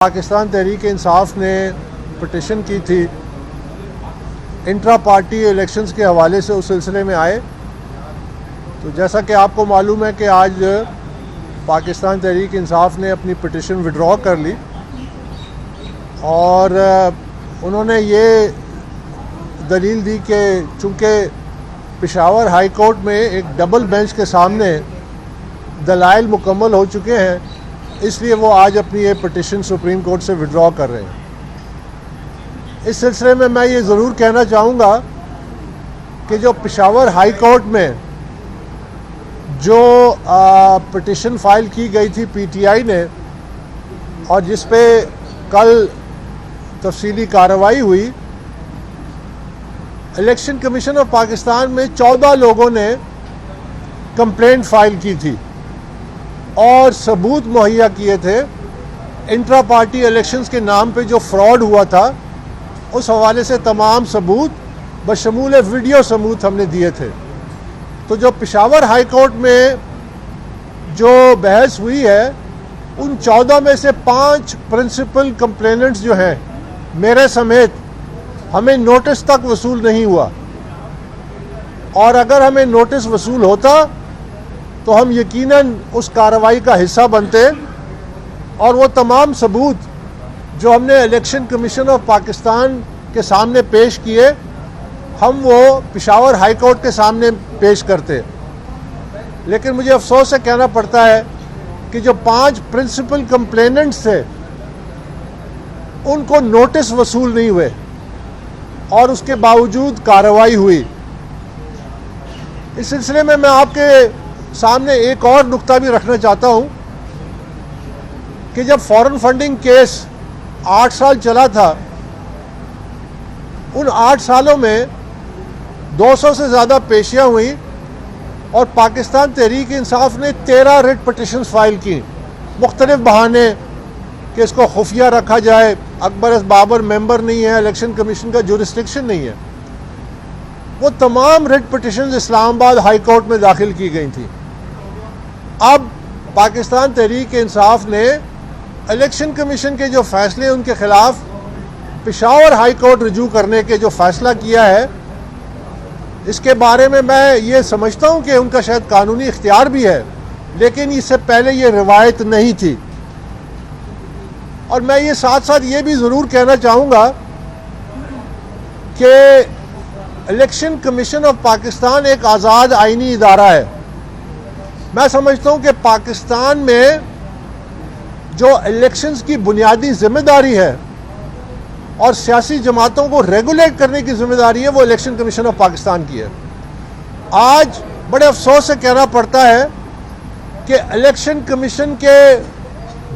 पाकिस्तान तहरीक इंसाफ ने पटिशन की थी इंट्रा पार्टी इलेक्शंस के हवाले से, उस सिलसिले में आए। तो जैसा कि आपको मालूम है कि आज पाकिस्तान तहरीक इंसाफ ने अपनी पटिशन विड्रॉ कर ली और उन्होंने ये दलील दी कि चूँकि पेशावर हाई कोर्ट में एक डबल बेंच के सामने दलाइल मुकम्मल हो चुके हैं, इसलिए वो आज अपनी ये पटिशन सुप्रीम कोर्ट से विड्रॉ कर रहे हैं। इस सिलसिले में मैं ये ज़रूर कहना चाहूँगा कि जो पेशावर हाई कोर्ट में जो पटिशन फ़ाइल की गई थी पीटीआई ने और जिस पे कल तफसीली कार्रवाई हुई, इलेक्शन कमीशन ऑफ पाकिस्तान में 14 लोगों ने कंप्लेंट फ़ाइल की थी और सबूत मुहैया किए थे। इंट्रा पार्टी इलेक्शंस के नाम पे जो फ्रॉड हुआ था उस हवाले से तमाम सबूत बशमूल वीडियो सबूत हमने दिए थे। तो जो पेशावर हाई कोर्ट में जो बहस हुई है, उन 14 में से 5 प्रिंसिपल कंप्लेनेंट्स जो हैं मेरे समेत, हमें नोटिस तक वसूल नहीं हुआ। और अगर हमें नोटिस वसूल होता तो हम यकीनन उस कार्रवाई का हिस्सा बनते और वो तमाम सबूत जो हमने इलेक्शन कमीशन ऑफ पाकिस्तान के सामने पेश किए, हम वो पेशावर हाई कोर्ट के सामने पेश करते। लेकिन मुझे अफसोस से कहना पड़ता है कि जो 5 प्रिंसिपल कंप्लेनेंट्स थे उनको नोटिस वसूल नहीं हुए और उसके बावजूद कार्रवाई हुई। इस सिलसिले में मैं आपके सामने एक और नुक्ता भी रखना चाहता हूं कि जब फॉरेन फंडिंग केस 8 साल चला था, उन 8 सालों में 200 से ज़्यादा पेशियां हुई और पाकिस्तान तहरीक इंसाफ ने 13 रिट पटिशन्स फाइल की। मुख्तलिफ बहाने कि इसको खुफिया रखा जाए, अकबर बाबर मेंबर नहीं है, इलेक्शन कमीशन का जुरिस्डिक्शन नहीं है। वो तमाम writ petitions Islamabad high court में दाखिल की गई थी। अब पाकिस्तान तहरीक इंसाफ ने इलेक्शन कमीशन के जो फैसले उनके ख़िलाफ़ पेशावर हाई कोर्ट रजू करने के जो फ़ैसला किया है, इसके बारे में मैं ये समझता हूँ कि उनका शायद कानूनी इख्तियार भी है, लेकिन इससे पहले ये रिवायत नहीं थी। और मैं ये साथ साथ ये भी ज़रूर कहना चाहूँगा कि इलेक्शन कमीशन ऑफ पाकिस्तान एक आज़ाद आइनी इदारा है। मैं समझता हूँ कि पाकिस्तान में जो इलेक्शंस की बुनियादी जिम्मेदारी है और सियासी जमातों को रेगुलेट करने की जिम्मेदारी है, वो इलेक्शन कमीशन ऑफ पाकिस्तान की है। आज बड़े अफसोस से कहना पड़ता है कि इलेक्शन कमीशन के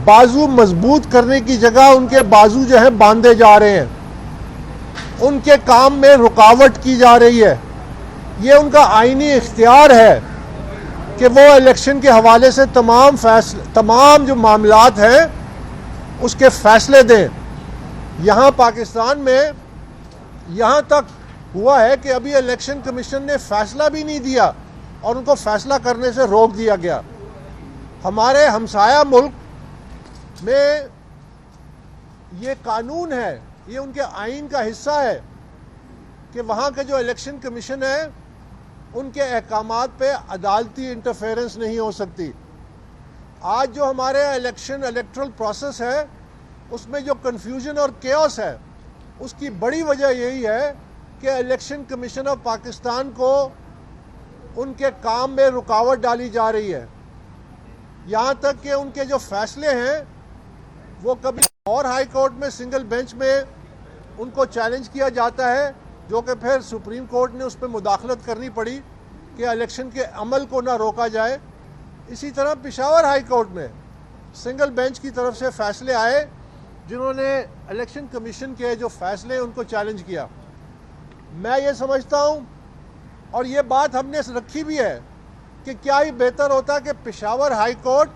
बाजू मजबूत करने की जगह उनके बाजू जो है बांधे जा रहे हैं, उनके काम में रुकावट की जा रही है। ये उनका आईनी इख्तियार है कि वो इलेक्शन के हवाले से तमाम जो मामलात हैं उसके फैसले दें। यहाँ पाकिस्तान में यहाँ तक हुआ है कि अभी इलेक्शन कमीशन ने फैसला भी नहीं दिया और उनको फैसला करने से रोक दिया गया। हमारे हमसाया मुल्क में ये कानून है, ये उनके आइन का हिस्सा है कि वहाँ का जो इलेक्शन कमीशन है उनके अहकामात पे अदालती इंटरफेरेंस नहीं हो सकती। आज जो हमारे इलेक्ट्रल प्रोसेस है उसमें जो कन्फ्यूजन और केओस है, उसकी बड़ी वजह यही है कि इलेक्शन कमीशन ऑफ पाकिस्तान को उनके काम में रुकावट डाली जा रही है। यहाँ तक कि उनके जो फैसले हैं वो कभी और हाई कोर्ट में सिंगल बेंच में उनको चैलेंज किया जाता है, जो कि फिर सुप्रीम कोर्ट ने उस पर मुदाखलत करनी पड़ी कि इलेक्शन के अमल को ना रोका जाए। इसी तरह पेशावर हाई कोर्ट में सिंगल बेंच की तरफ से फैसले आए जिन्होंने इलेक्शन कमीशन के जो फैसले उनको चैलेंज किया। मैं ये समझता हूँ और ये बात हमने रखी भी है कि क्या ही बेहतर होता कि पेशावर हाई कोर्ट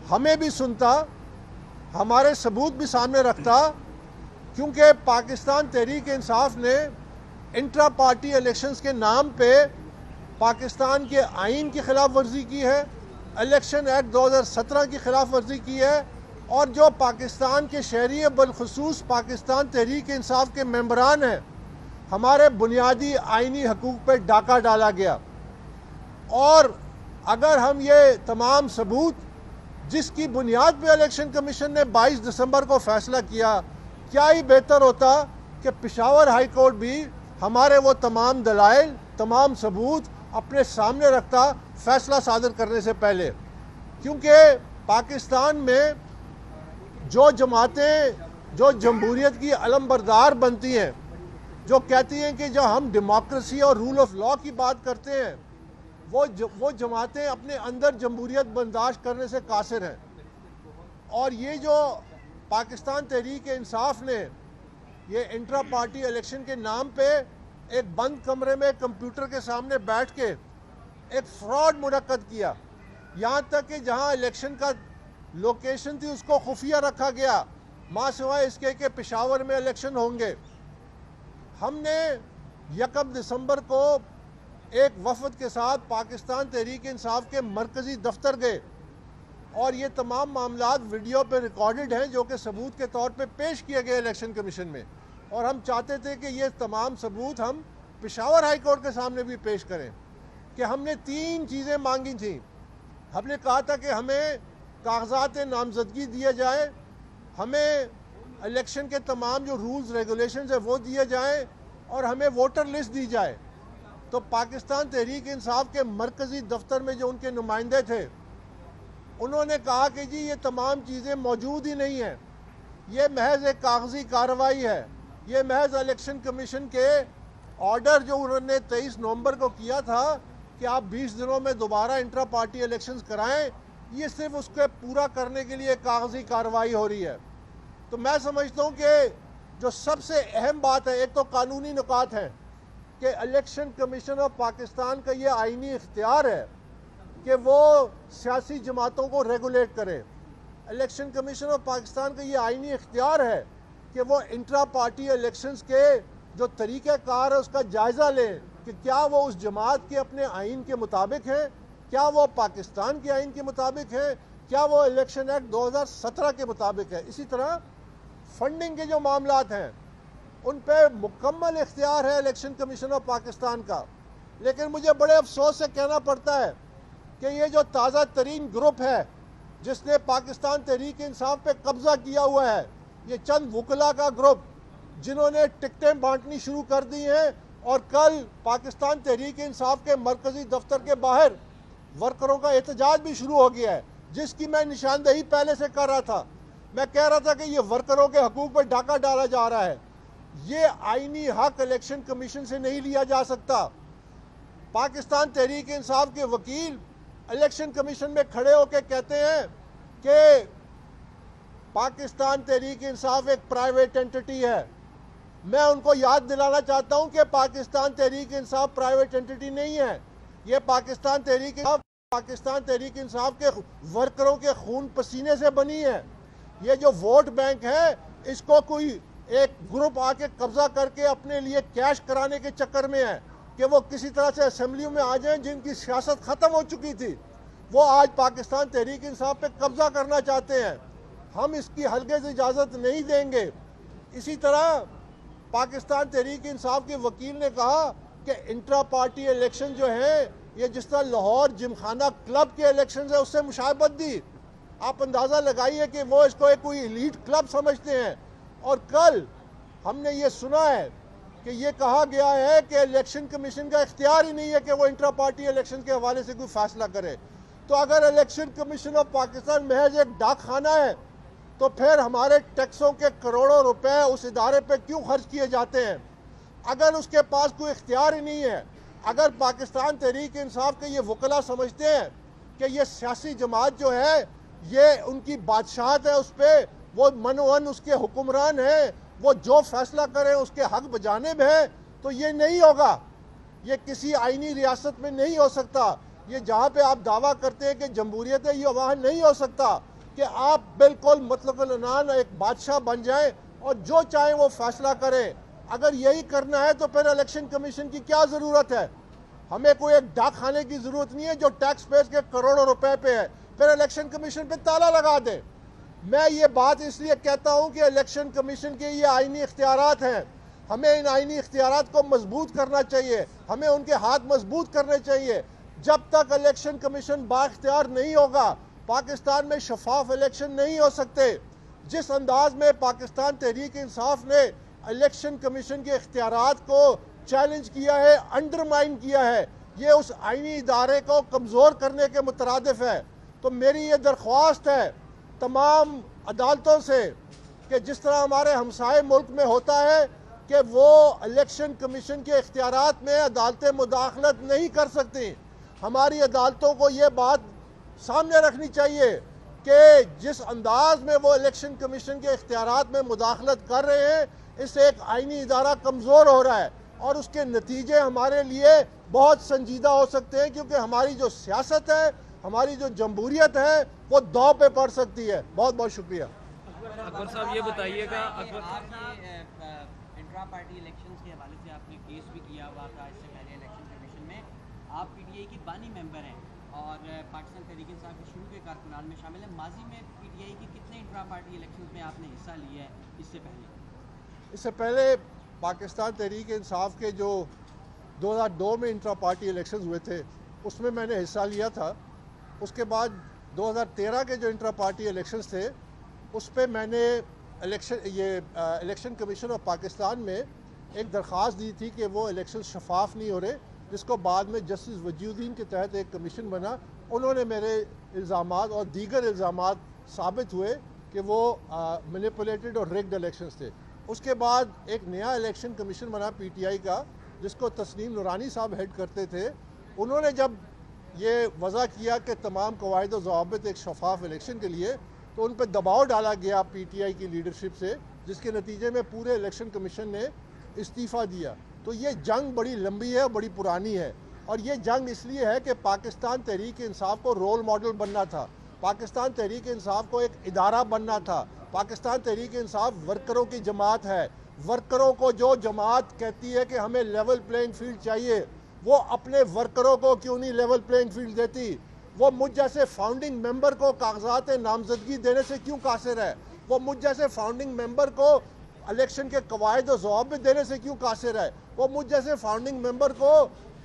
हमें भी सुनता, हमारे सबूत भी सामने रखता, क्योंकि पाकिस्तान तहरीक इंसाफ ने इंट्रा पार्टी इलेक्शंस के नाम पे पाकिस्तान के आइन की खिलाफ वर्जी की है, इलेक्शन एक्ट 2017 की खिलाफ वर्जी की है और जो पाकिस्तान के शहरी बलखुसूस पाकिस्तान तहरीक इंसाफ के मेंबरान हैं, हमारे बुनियादी आइनी हकूक़ पर डाका डाला गया। और अगर हम ये तमाम सबूत जिसकी बुनियाद पे इलेक्शन कमीशन ने 22 दिसंबर को फैसला किया, क्या ही बेहतर होता कि पेशावर हाई कोर्ट भी हमारे वो तमाम दलाइल, तमाम सबूत अपने सामने रखता फैसला सादर करने से पहले। क्योंकि पाकिस्तान में जो जमातें जो जमहूरियत की अलमबरदार बनती हैं, जो कहती हैं कि जब हम डेमोक्रेसी और रूल ऑफ लॉ की बात करते हैं, वो जमातें अपने अंदर जमहूरियत बर्दाश्त करने से कासिर हैं। और ये जो पाकिस्तान तहरीक इंसाफ ने ये इंट्रा पार्टी इलेक्शन के नाम पे एक बंद कमरे में कंप्यूटर के सामने बैठ के एक फ्रॉड मुनक्कद किया, यहाँ तक कि जहाँ इलेक्शन का लोकेशन थी उसको खुफिया रखा गया, माँ सिवाय इसके कि पेशावर में इलेक्शन होंगे। हमने 1 दिसंबर को एक वफद के साथ पाकिस्तान तहरीक इंसाफ के मरकज़ी दफ्तर गए और ये तमाम मामलात वीडियो पे रिकॉर्डेड हैं, जो कि सबूत के तौर पे पेश किए गए इलेक्शन कमीशन में। और हम चाहते थे कि ये तमाम सबूत हम पेशावर हाई कोर्ट के सामने भी पेश करें। कि हमने 3 चीज़ें मांगी थी। हमने कहा था कि हमें कागजात नामजदगी दिए जाए, हमें इलेक्शन के तमाम जो रूल्स रेगुलेशंस है वो दिए जाएँ, और हमें वोटर लिस्ट दी जाए। तो पाकिस्तान तहरीक इंसाफ के मरकज़ी दफ्तर में जो उनके नुमाइंदे थे, उन्होंने कहा कि जी ये तमाम चीज़ें मौजूद ही नहीं हैं, ये महज एक कागजी कार्रवाई है, ये महज इलेक्शन कमीशन के ऑर्डर जो उन्होंने 23 नवंबर को किया था कि आप 20 दिनों में दोबारा इंट्रा पार्टी इलेक्शंस कराएं, ये सिर्फ उसके पूरा करने के लिए कागजी कार्रवाई हो रही है। तो मैं समझता हूँ कि जो सबसे अहम बात है, एक तो कानूनी नुकात है कि इलेक्शन कमीशन ऑफ पाकिस्तान का ये आईनी इख्तियार है कि वो सियासी जमातों को रेगुलेट करे। इलेक्शन कमीशन ऑफ पाकिस्तान का ये आईनी इख्तियार है कि वो इंट्रा पार्टी इलेक्शंस के जो तरीक़ाकार है उसका जायज़ा लें कि क्या वो उस जमात के अपने आइन के मुताबिक है, क्या वो पाकिस्तान के आइन के मुताबिक है, क्या वो इलेक्शन एक्ट 2017 के मुताबिक है। इसी तरह फंडिंग के जो मामलात हैं उन पर मुकम्मल इख्तियार है इलेक्शन कमीशन ऑफ पाकिस्तान का। लेकिन मुझे बड़े अफसोस से कहना पड़ता है कि ये जो ताज़ा तरीन ग्रुप है जिसने पाकिस्तान तहरीक इंसाफ पे कब्ज़ा किया हुआ है, ये चंद वकला का ग्रुप जिन्होंने टिकटें बांटनी शुरू कर दी हैं, और कल पाकिस्तान तहरीक इंसाफ के मरकज़ी दफ्तर के बाहर वर्करों का एहतजाज भी शुरू हो गया है, जिसकी मैं निशानदेही पहले से कर रहा था। मैं कह रहा था कि ये वर्करों के हकूक़ पर डाका डाला जा रहा है। ये आईनी हक इलेक्शन कमीशन से नहीं लिया जा सकता। पाकिस्तान तहरीक इंसाफ के वकील इलेक्शन कमीशन में खड़े होकर कहते हैं कि पाकिस्तान तहरीक इंसाफ एक प्राइवेट एंटिटी है। मैं उनको याद दिलाना चाहता हूं कि पाकिस्तान तहरीक इंसाफ प्राइवेट एंटिटी नहीं है। ये पाकिस्तान तहरीक इंसाफ के वर्करों के खून पसीने से बनी है। ये जो वोट बैंक है, इसको कोई एक ग्रुप आके कब्जा करके अपने लिए कैश कराने के चक्कर में है कि वो किसी तरह से असेंबलियों में आ जाएं। जिनकी सियासत ख़त्म हो चुकी थी, वो आज पाकिस्तान तहरीक इंसाफ पे कब्जा करना चाहते हैं। हम इसकी हरगिज़ इजाज़त नहीं देंगे। इसी तरह पाकिस्तान तहरीक इंसाफ के वकील ने कहा कि इंट्रा पार्टी इलेक्शन जो है, ये जिस तरह लाहौर जिमखाना क्लब के इलेक्शन है उससे मुशाबत दी। आप अंदाज़ा लगाइए कि वो इसको एक कोई एलीट क्लब समझते हैं। और कल हमने ये सुना है कि ये कहा गया है कि इलेक्शन कमीशन का इख्तियार ही नहीं है कि वो इंट्रा पार्टी इलेक्शन के हवाले से कोई फैसला करे। तो अगर इलेक्शन कमीशन ऑफ पाकिस्तान महज एक डाक खाना है, तो फिर हमारे टैक्सों के करोड़ों रुपए उस इदारे पे क्यों खर्च किए जाते हैं? अगर उसके पास कोई इख्तियार ही नहीं है, अगर पाकिस्तान तहरीक इंसाफ के ये वकला समझते हैं कि ये सियासी जमात जो है ये उनकी बादशाहत है, उस पर वो मनोवन उसके हुक्मरान हैं, वो जो फैसला करें उसके हक बजाने में है, तो ये नहीं होगा। ये किसी आईनी रियासत में नहीं हो सकता। ये जहाँ पे आप दावा करते हैं कि जमहूरियत है, ये वहाँ नहीं हो सकता कि आप बिल्कुल मुतलक़ एक बादशाह बन जाएं और जो चाहें वो फैसला करें। अगर यही करना है तो फिर इलेक्शन कमीशन की क्या ज़रूरत है? हमें कोई एक डाक खाने की ज़रूरत नहीं है जो टैक्स पेयर्स के करोड़ों रुपए पे है। फिर इलेक्शन कमीशन पे ताला लगा दे। मैं ये बात इसलिए कहता हूं कि इलेक्शन कमीशन के ये आईनी इख्तियारात हैं, हमें इन आईनी इख्तियारात को मजबूत करना चाहिए, हमें उनके हाथ मजबूत करने चाहिए। जब तक इलेक्शन कमीशन बाख्तियार नहीं होगा, पाकिस्तान में शफाफ इलेक्शन नहीं हो सकते। जिस अंदाज में पाकिस्तान तहरीक इंसाफ ने इलेक्शन कमीशन के इख्तियारात को चैलेंज किया है, अंडरमाइन किया है, ये उस आईनी इदारे को कमज़ोर करने के मुतरादिफ है। तो मेरी ये दरख्वास्त है तमाम अदालतों से कि जिस तरह हमारे हमसाए मुल्क में होता है कि वो इलेक्शन कमीशन के इख्तियारात में अदालतें मुदाखलत नहीं कर सकती, हमारी अदालतों को ये बात सामने रखनी चाहिए कि जिस अंदाज में वो इलेक्शन कमीशन के इख्तियारात में मुदाखलत कर रहे हैं, इससे एक आईनी इदारा कमज़ोर हो रहा है और उसके नतीजे हमारे लिए बहुत संजीदा हो सकते हैं, क्योंकि हमारी जो सियासत है, हमारी जो जमहूरियत है, वो दांव पे पड़ सकती है। बहुत बहुत शुक्रिया। अकबर साहब ये बताइएगा, इंट्रा पार्टी इलेक्शंस के हवाले से आपने केस भी किया हुआ था इससे पहले इलेक्शन कमीशन में। आप पीटीआई की बानी मेंबर हैं और पाकिस्तान तहरीक इंसाफ के शुरू के कारकुनान में शामिल हैं। माजी में पीटीआई की कितने इंट्रा पार्टी इलेक्शंस में आपने हिस्सा लिया है इससे पहले? इससे पहले पाकिस्तान तहरीक इंसाफ के जो 2002 में इंट्रा पार्टी इलेक्शंस हुए थे, उसमें मैंने हिस्सा लिया था। उसके बाद 2013 के जो इंट्रा पार्टी इलेक्शंस थे, उस पर मैंने इलेक्शन कमीशन ऑफ पाकिस्तान में एक दरख्वास्त दी थी कि वो इलेक्शन शफाफ नहीं हो रहे, जिसको बाद में जस्टिस वजीउद्दीन के तहत एक कमीशन बना। उन्होंने मेरे इल्ज़ामात और दीगर इल्ज़ामात साबित हुए कि वो मैनिपुलेटेड और रिग्ड इलेक्शंस थे। उसके बाद एक नया इलेक्शन कमीशन बना पीटीआई का, जिसको तस्नीम नूरानी साहब हेड करते थे। उन्होंने जब ये वज़ा किया कि तमाम कवायद और ज़वाबित एक शफाफ इलेक्शन के लिए, तो उन पर दबाव डाला गया पीटीआई की लीडरशिप से, जिसके नतीजे में पूरे इलेक्शन कमीशन ने इस्तीफ़ा दिया। तो ये जंग बड़ी लंबी है, बड़ी पुरानी है, और ये जंग इसलिए है कि पाकिस्तान तहरीक इंसाफ को रोल मॉडल बनना था, पाकिस्तान तहरीक इंसाफ को एक इदारा बनना था। पाकिस्तान तहरीक इंसाफ वर्करों की जमात है। वर्करों को जो जमात कहती है कि हमें लेवल प्लेइंग फील्ड चाहिए, वो अपने वर्करों को क्यों नहीं लेवल प्लेइंग फील्ड देती? वो मुझ जैसे फाउंडिंग मेंबर को कागजात नामजदगी देने से क्यों कासिर है? वो मुझ जैसे फाउंडिंग मेंबर को इलेक्शन के कवायद और ज़वाबित देने से क्यों कासिर है? वो मुझ जैसे फाउंडिंग मेंबर को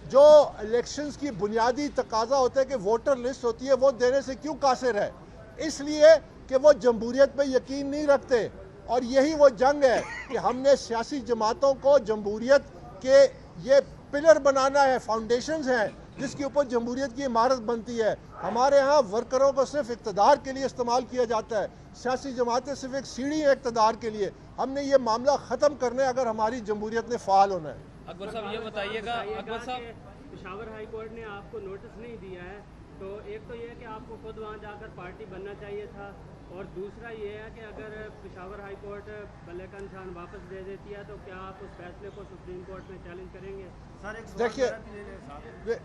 जो इलेक्शंस की बुनियादी तकाजा होते हैं कि वोटर लिस्ट होती है, वो देने से क्यों कासिर है? इसलिए कि वो जमहूरियत पे यकीन नहीं रखते। और यही वो जंग है कि हमने सियासी जमातों को जमहूरियत के ये पिलर बनाना है, फाउंडेशंस हैं जिसके ऊपर जमहूरियत की इमारत बनती है। हमारे यहाँ वर्करों को सिर्फ इक़्तिदार के लिए इस्तेमाल किया जाता है, सियासी जमातें सिर्फ एक सीढ़ी है इक़्तिदार के लिए। हमने ये मामला ख़त्म करना है अगर हमारी जमहूरियत ने फ़ाल होना है। अकबर साहब ये बताइएगा, अकबर साहब पेशावर हाई कोर्ट ने आपको नोटिस नहीं दिया है, तो एक तो ये है कि आपको खुद वहाँ जाकर पार्टी बनना चाहिए था, और दूसरा ये है कि अगर पेशावर हाई कोर्ट बल्ले का निशान वापस दे देती है तो क्या आप उस फैसले को सुप्रीम कोर्ट में चैलेंज करेंगे?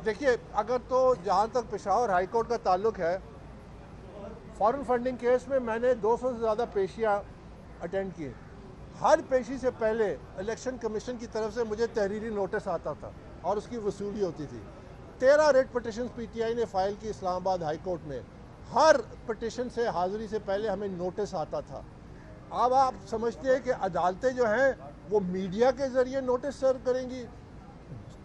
देखिए अगर तो जहाँ तक पेशावर हाई कोर्ट का ताल्लुक है, फॉरेन फंडिंग केस में मैंने 200 से ज़्यादा पेशियाँ अटेंड की। हर पेशी से पहले इलेक्शन कमीशन की तरफ से मुझे तहरीरी नोटिस आता था और उसकी वसूली होती थी। 13 रेट पटिशन पीटीआई ने फाइल की इस्लामाबाद हाई कोर्ट में। हर पटिशन से हाजिरी से पहले हमें नोटिस आता था। अब आप समझते हैं कि अदालतें जो हैं वो मीडिया के ज़रिए नोटिस सर्व करेंगी?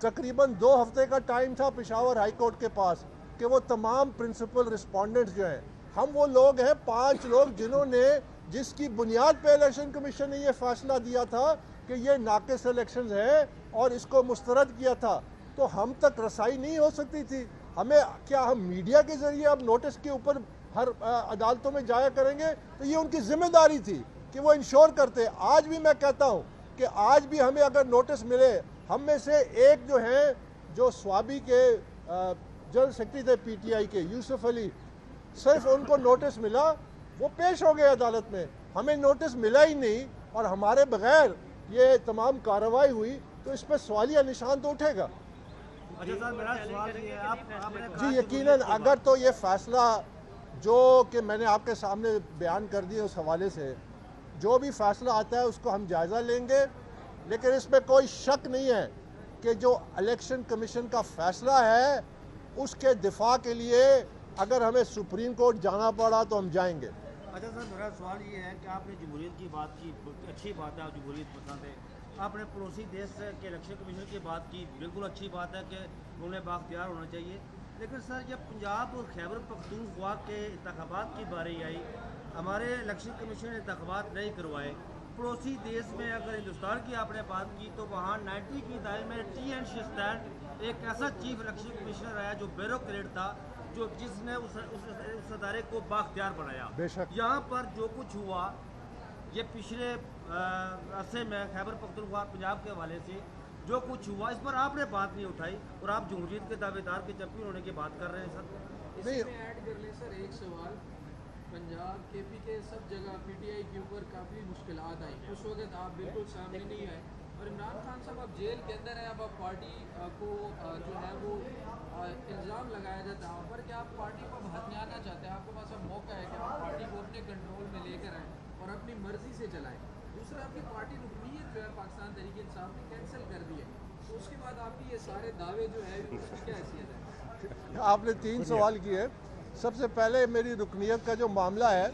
तकरीबन 2 हफ्ते का टाइम था पेशावर हाई कोर्ट के पास कि वो तमाम प्रिंसिपल रिस्पोंडेंट्स जो हैं, हम वो लोग हैं 5 लोग जिन्होंने, जिसकी बुनियाद पे इलेक्शन कमीशन ने ये फैसला दिया था कि ये नाक़िस इलेक्शंस है और इसको मुस्तरद किया था, तो हम तक रसाई नहीं हो सकती थी। हमें क्या हम मीडिया के ज़रिए अब नोटिस के ऊपर हर अदालतों में जाया करेंगे? तो ये उनकी जिम्मेदारी थी कि वो इंश्योर करते। आज भी मैं कहता हूँ कि आज भी हमें अगर नोटिस मिले, हम में से एक जो हैं, जो स्वाबी के जनरल सेक्रेटरी थे पीटीआई के, यूसुफ अली, सिर्फ उनको नोटिस मिला, वो पेश हो गए अदालत में। हमें नोटिस मिला ही नहीं और हमारे बगैर ये तमाम कार्रवाई हुई, तो इस पर सवालिया निशान तो उठेगा। अच्छा सर, मेरा सवाल ये है, आपने जी यकीनन अगर तो ये फैसला जो कि मैंने आपके सामने बयान कर दिया, उस हवाले से जो भी फैसला आता है उसको हम जायज़ा लेंगे, लेकिन इसमें कोई शक नहीं है कि जो इलेक्शन कमीशन का फैसला है उसके दिफा के लिए अगर हमें सुप्रीम कोर्ट जाना पड़ा तो हम जाएंगे। अच्छा सर, मेरा सवाल ये है कि आपने जमहूरियत की बात की, अच्छी बात है, आप जमहूरियत पसंद है। आपने पड़ोसी देश के इलेक्शन कमीशन की बात की, बिल्कुल अच्छी बात है कि उन्हें बाख्तियार होना चाहिए। लेकिन सर, जब पंजाब और खैबर पख्तूनख्वा के इंतखाबात की बारी आई, हमारे इलेक्शन कमीशन ने इंतखाबात नहीं करवाए। पड़ोसी देश में अगर हिंदुस्तान की आपने बात की तो वहाँ 90 की दायरे में TN शिस्तान एक ऐसा चीफ इलेक्शन कमिश्नर आया जो ब्यूरोक्रेट था, जो जिसने उस अदारे को बाख्तियार बनाया। बेशक। यहाँ पर जो कुछ हुआ, ये पिछले अरसे में खैबर पख्तूनख्वा पंजाब के हवाले से जो कुछ हुआ, इस पर आपने बात नहीं उठाई और आप जमहूरियत के दावेदार के चैंपियन होने की बात कर रहे हैं सर। इसी में ऐड कर लें सर एक सवाल। पंजाब KP के सब जगह PTI के ऊपर काफ़ी मुश्किलात आई। उस वक्त आप बिल्कुल सामने नहीं आए और इमरान खान साहब अब जेल के अंदर हैं। अब आप पार्टी को जो है वो इल्ज़ाम लगाया जाता है पर कि आप पार्टी को हथियाना चाहते हैं। आपके पास अब मौका है कि आप पार्टी को अपने कंट्रोल में लेकर आएँ और अपनी मर्ज़ी से चलाएँ। दूसरा, आपकी पार्टी रुकनीत जो है पाकिस्तान तहरीक इंसाफ ने कैंसिल कर दी है, तो उसके बाद आपकी ये सारे दावे जो है उसकी क्या हैसियत है? आपने 3 सवाल किए। सबसे पहले मेरी रुकनीत का जो मामला है,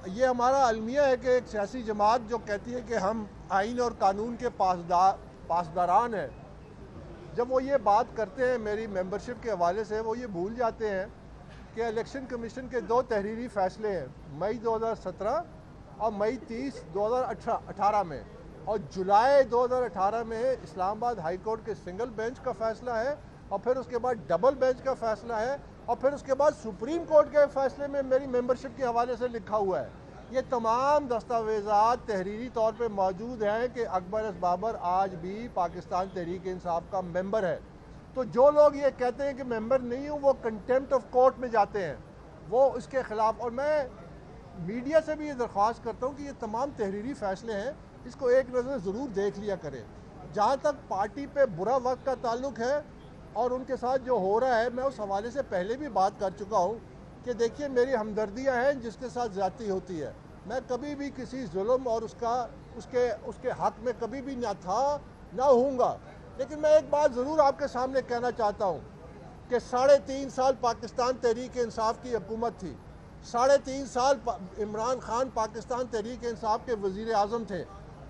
ये हमारा अलमिया है कि एक सियासी जमात जो कहती है कि हम आइन और कानून के पासदारान हैं, जब वो ये बात करते हैं मेरी मेंबरशिप के हवाले से, वो ये भूल जाते हैं कि इलेक्शन कमीशन के 2 तहरीरी फ़ैसले हैं, मई 2017 और मई 30 2018 में, और जुलाई 2018 में इस्लामाबाद हाई कोर्ट के सिंगल बेंच का फ़ैसला है, और फिर उसके बाद डबल बेंच का फ़ैसला है, और फिर उसके बाद सुप्रीम कोर्ट के फ़ैसले में मेरी मेंबरशिप के हवाले से लिखा हुआ है। ये तमाम दस्तावेज़ात तहरीरी तौर पे मौजूद हैं कि अकबर एस बाबर आज भी पाकिस्तान तहरीक इंसाफ का मेंबर है। तो जो लोग ये कहते हैं कि मेंबर नहीं हूँ, वो कंटेम्प्ट ऑफ कोर्ट में जाते हैं, वो इसके ख़िलाफ़। और मैं मीडिया से भी ये दरख्वास्त करता हूँ कि ये तमाम तहरीरी फ़ैसले हैं, इसको एक नज़र ज़रूर देख लिया करें। जहाँ तक पार्टी पे बुरा वक्त का ताल्लुक़ है और उनके साथ जो हो रहा है, मैं उस हवाले से पहले भी बात कर चुका हूँ कि देखिए, मेरी हमदर्दियाँ हैं जिसके साथ ज़्यादती होती है। मैं कभी भी किसी जुल्म और उसके हक़ में कभी भी ना था ना होऊंगा। लेकिन मैं एक बात ज़रूर आपके सामने कहना चाहता हूँ कि 3.5 साल पाकिस्तान तहरीक इंसाफ की हुकूमत थी, 3.5 साल इमरान खान पाकिस्तान तहरीक इंसाफ के वज़ीर आज़म थे।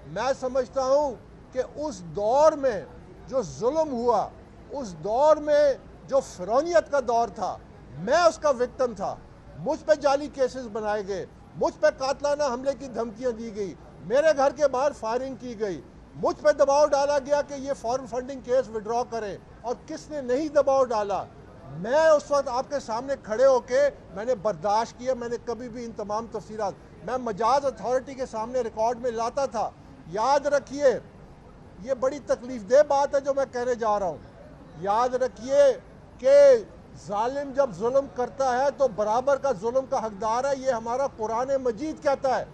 मैं समझता हूँ कि उस दौर में जो जुल्म हुआ, उस दौर में जो फिरौनियत का दौर था, मैं उसका विक्टिम था। मुझ पे जाली केसेस बनाए गए, मुझ पे कातलाना हमले की धमकियां दी गई, मेरे घर के बाहर फायरिंग की गई, मुझ पे दबाव डाला गया कि ये फॉरेन फंडिंग केस विड्रॉ करें, और किसने नहीं दबाव डाला। मैं उस वक्त आपके सामने खड़े होके मैंने बर्दाश्त किया। मैंने कभी भी इन तमाम तफसीरात मैं मजाज अथॉरिटी के सामने रिकॉर्ड में लाता था। याद रखिए, ये बड़ी तकलीफदेह बात है जो मैं कहने जा रहा हूँ। याद रखिए कि जालिम जब जुल्म करता है तो बराबर का जुल्म का हकदार है। ये हमारा कुरान मजीद कहता है,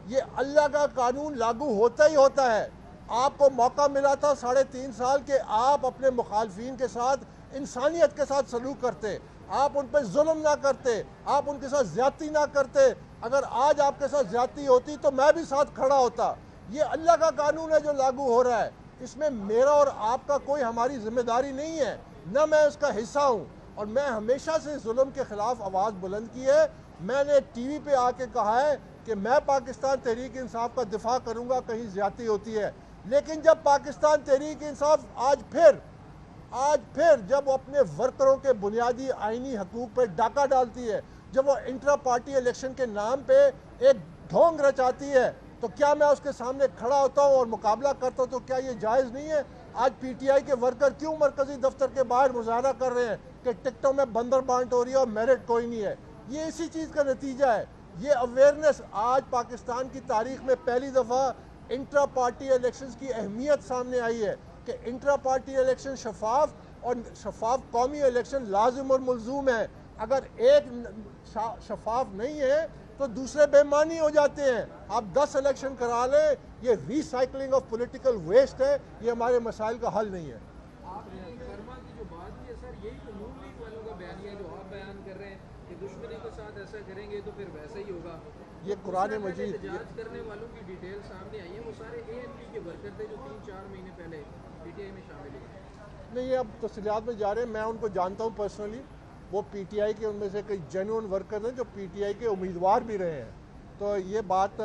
ये अल्लाह का कानून लागू होता ही होता है। आपको मौका मिला था 3.5 साल के आप अपने मुखालफिन के साथ इंसानियत के साथ सलूक करते, आप उन पर जुल्म ना करते, आप उनके साथ ज्यादती ना करते। अगर आज आपके साथ ज्यादती होती तो मैं भी साथ खड़ा होता। ये अल्लाह का कानून है जो लागू हो रहा है, इसमें मेरा और आपका कोई हमारी जिम्मेदारी नहीं है, न मैं उसका हिस्सा हूँ। और मैं हमेशा से जुल्म के ख़िलाफ़ आवाज़ बुलंद की है। मैंने टीवी पे आके कहा है कि मैं पाकिस्तान तहरीक इंसाफ का दिफा करूँगा कहीं ज़्यादती होती है। लेकिन जब पाकिस्तान तहरीक इंसाफ आज फिर जब वो अपने वर्करों के बुनियादी आइनी हकूक़ पर डाका डालती है, जब वो इंट्रा पार्टी इलेक्शन के नाम पे एक ढोंग रचाती है, तो क्या मैं उसके सामने खड़ा होता हूँ और मुकाबला करता हूँ? तो क्या ये जायज़ नहीं है? आज PTI के वर्कर क्यों मरकज़ी दफ्तर के बाहर मुजाहरा कर रहे हैं कि टिकटों में बंदर बांट हो रही है और मेरिट कोई नहीं है? ये इसी चीज़ का नतीजा है। ये अवेयरनेस आज पाकिस्तान की तारीख में पहली दफ़ा इंट्रा पार्टी इलेक्शंस की अहमियत सामने आई है कि इंट्रा पार्टी इलेक्शन शफाफ, और शफाफ कौमी इलेक्शन लाजिम और मुलजूम है। अगर एक शफाफ नहीं है तो दूसरे बेईमानी हो जाते हैं। आप 10 इलेक्शन करा लें, ये रिसाइकलिंग ऑफ पॉलिटिकल वेस्ट है, ये हमारे मसाइल का हल नहीं है। आपने फरमा की जो बात की है सर, यही तो नून लीग वालों का बयानिया जो आप बयान कर रहे हैं कि दुश्मनी के साथ ऐसा करेंगे तो फिर वैसा ही होगा। ये कुरान मजीद जांच करने वालों की डिटेल सामने आई है, वो सारे ANP के वर्कर थे जो 3-4 महीने पहले PTI में शामिल हुए। नहीं, अब तफसीलात में जा रहे हैं। मैं उनको जानता हूँ पर्सनली, वो पीटीआई के उनमें से कई जेन्युइन वर्कर हैं जो पीटीआई के उम्मीदवार भी रहे हैं। तो ये बात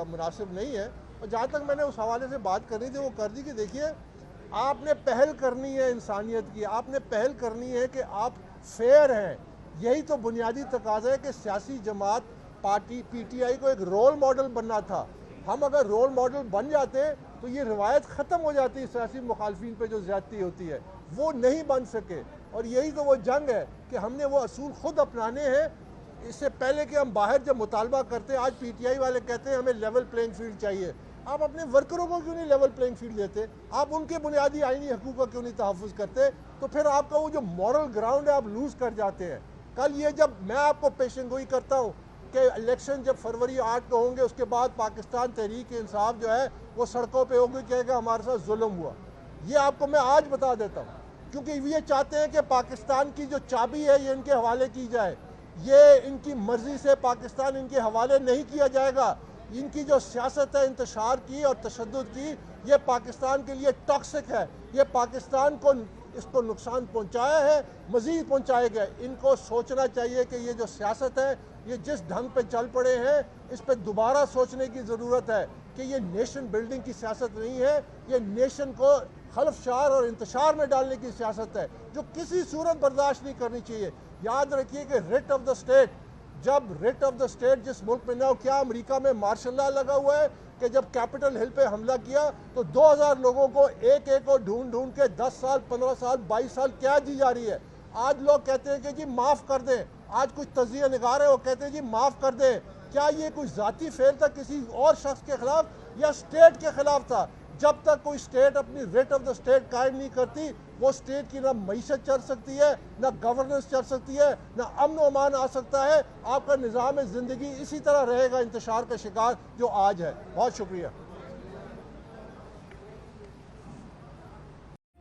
मुनासिब नहीं है। और जहाँ तक मैंने उस हवाले से बात करनी थी वो कर दी कि देखिए, आपने पहल करनी है इंसानियत की, आपने पहल करनी है कि आप फेयर हैं। यही तो बुनियादी तकाजा है कि सियासी जमात पार्टी पीटीआई को एक रोल मॉडल बनना था। हम अगर रोल मॉडल बन जाते तो ये रिवायत ख़त्म हो जाती है सियासी मुखालफिन पे जो ज़्यादती होती है, वो नहीं बन सके। और यही तो वो जंग है कि हमने वो असूल ख़ुद अपनाने हैं। इससे पहले कि हम बाहर जब मुतालबा करते हैं, आज पीटीआई वाले कहते हैं हमें लेवल प्लेइंग फील्ड चाहिए। आप अपने वर्करों को क्यों नहीं लेवल प्लेइंग फील्ड देते? आप उनके बुनियादी आईनी हकूक़ का क्यों नहीं तहफ़्फ़ुज़ करते? तो फिर आपका वो जो मॉरल ग्राउंड है आप लूज़ कर जाते हैं। कल ये जब मैं आपको पेशेंगोई करता हूँ कि इलेक्शन जब फरवरी 8 को होंगे, उसके बाद पाकिस्तान तहरीक इंसाफ जो है वो सड़कों पे होगी, कहेगा हमारे साथ जुल्म हुआ। ये आपको मैं आज बता देता हूँ, क्योंकि ये चाहते हैं कि पाकिस्तान की जो चाबी है ये इनके हवाले की जाए। ये इनकी मर्ज़ी से पाकिस्तान इनके हवाले नहीं किया जाएगा। इनकी जो सियासत है इंतशार की और तशद्दुद की, ये पाकिस्तान के लिए टॉक्सिक है। ये पाकिस्तान को इसको नुकसान पहुंचाया है, मज़ीद पहुंचाएगा। इनको सोचना चाहिए कि ये जो सियासत है, ये जिस ढंग पे चल पड़े हैं, इस पे दोबारा सोचने की ज़रूरत है कि ये नेशन बिल्डिंग की सियासत नहीं है, ये नेशन को खलफशार और इंतशार में डालने की सियासत है, जो किसी सूरत बर्दाश्त नहीं करनी चाहिए। याद रखिए कि रिट ऑफ द स्टेट, जब रिट ऑफ द स्टेट जिस मुल्क में ना हो, क्या अमेरिका में मार्शल लॉ लगा हुआ है कि जब कैपिटल हिल पे हमला किया तो 2000 लोगों को एक एक को ढूंढ ढूंढ के 10 साल 15 साल 22 साल कैद दी जा रही है। आज लोग कहते हैं कि जी माफ़ कर दें। आज कुछ तजिया निगार है वो कहते हैं जी माफ़ कर दें। क्या ये कोई ज़ाती फेल था किसी और शख्स के खिलाफ या स्टेट के खिलाफ था? जब तक कोई स्टेट अपनी रेट ऑफ द स्टेट कायम नहीं करती, वो स्टेट की ना मईशत चल सकती है, ना गवर्नेंस चल सकती है, ना अमन अमान आ सकता है। आपका निज़ाम ज़िंदगी इसी तरह रहेगा इंतशार का शिकार जो आज है। बहुत शुक्रिया।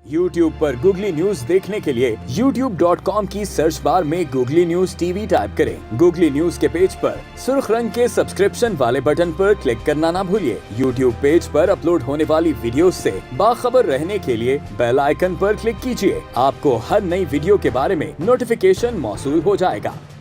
YouTube पर गूगली न्यूज देखने के लिए youtube.com की सर्च बार में गूगली न्यूज टीवी टाइप करें। गूगली न्यूज के पेज पर सुर्ख रंग के सब्सक्रिप्शन वाले बटन पर क्लिक करना ना भूलिए। YouTube पेज पर अपलोड होने वाली वीडियोस से बाखबर रहने के लिए बेल आइकन पर क्लिक कीजिए। आपको हर नई वीडियो के बारे में नोटिफिकेशन मौसूल हो जाएगा।